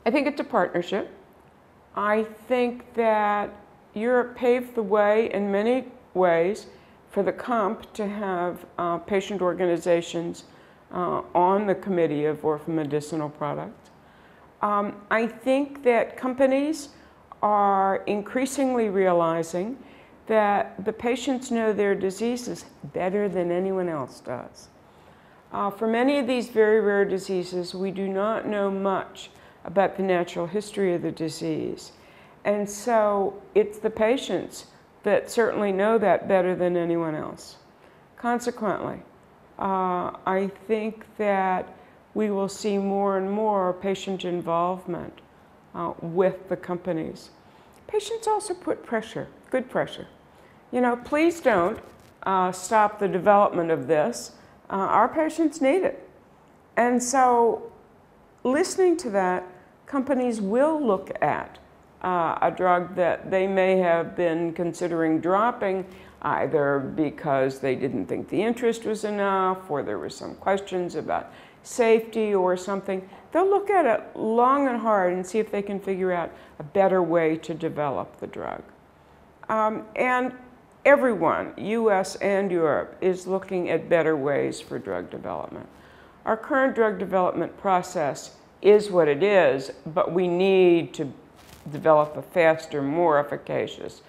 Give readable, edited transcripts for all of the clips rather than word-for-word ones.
I think it's a partnership. I think that Europe paved the way in many ways for the COMP to have patient organizations on the Committee of Orphan Medicinal Products. I think that companies are increasingly realizing that the patients know their diseases better than anyone else does. For many of these very rare diseases, we do not know much about the natural history of the disease. And so it's the patients that certainly know that better than anyone else. Consequently, I think that we will see more and more patient involvement with the companies. Patients also put pressure, good pressure. You know, please don't stop the development of this. Our patients need it. And so listening to that, companies will look at a drug that they may have been considering dropping, either because they didn't think the interest was enough, or there were some questions about safety or something. They'll look at it long and hard and see if they can figure out a better way to develop the drug. And everyone, US and Europe, is looking at better ways for drug development. Our current drug development process is what it is, but we need to develop a faster, more efficacious,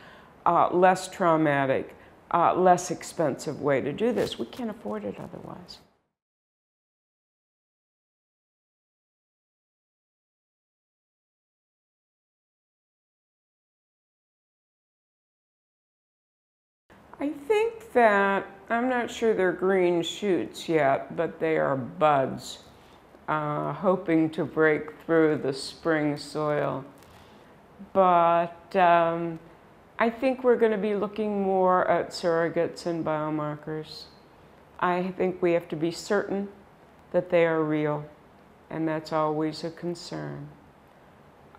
less traumatic, less expensive way to do this. We can't afford it otherwise. I think that, I'm not sure they're green shoots yet, but they are buds, hoping to break through the spring soil. But I think we're going to be looking more at surrogates and biomarkers. I think we have to be certain that they are real, and that's always a concern.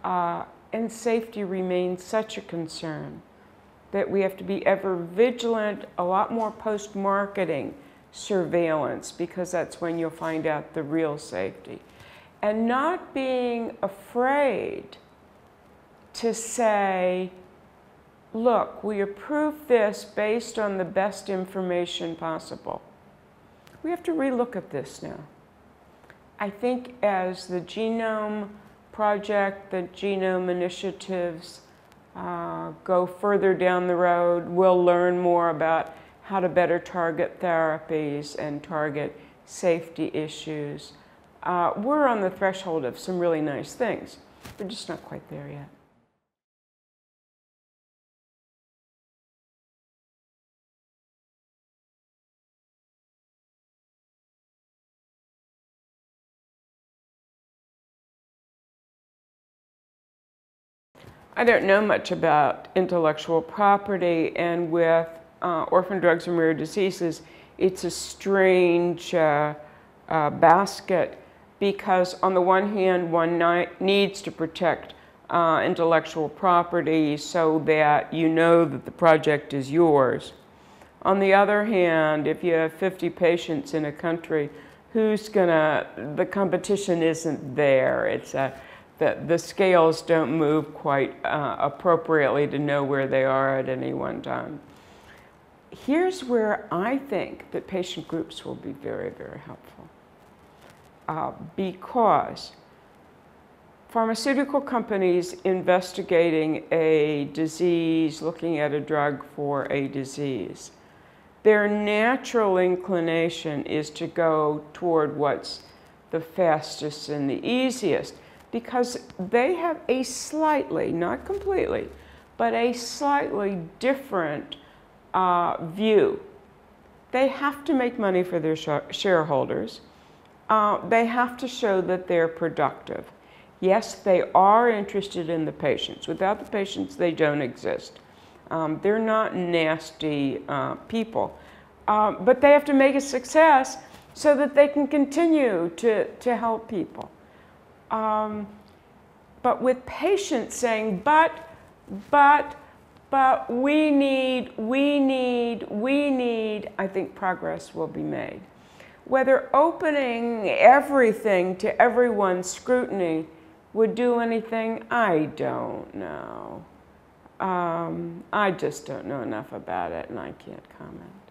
And safety remains such a concern that we have to be ever vigilant, a lot more post-marketing surveillance, because that's when you'll find out the real safety. And not being afraid to say, look, we approved this based on the best information possible. We have to relook at this now. I think as the genome project, the genome initiatives go further down the road, we'll learn more about how to better target therapies and target safety issues. We're on the threshold of some really nice things. We're just not quite there yet. I don't know much about intellectual property, and with orphan drugs and rare diseases, it's a strange basket, because on the one hand, one needs to protect intellectual property so that you know that the project is yours. On the other hand, if you have 50 patients in a country, the competition isn't there. It's the scales don't move quite appropriately to know where they are at any one time. Here's where I think that patient groups will be very, very helpful. Because pharmaceutical companies investigating a disease, looking at a drug for a disease, their natural inclination is to go toward what's the fastest and the easiest, because they have a slightly, not completely, but a slightly different view. They have to make money for their shareholders. They have to show that they're productive. Yes, they are interested in the patients. Without the patients, they don't exist. They're not nasty people. But they have to make a success so that they can continue to help people. But with patients saying, but we need, I think progress will be made. Whether opening everything to everyone's scrutiny would do anything, I don't know. I just don't know enough about it, and I can't comment.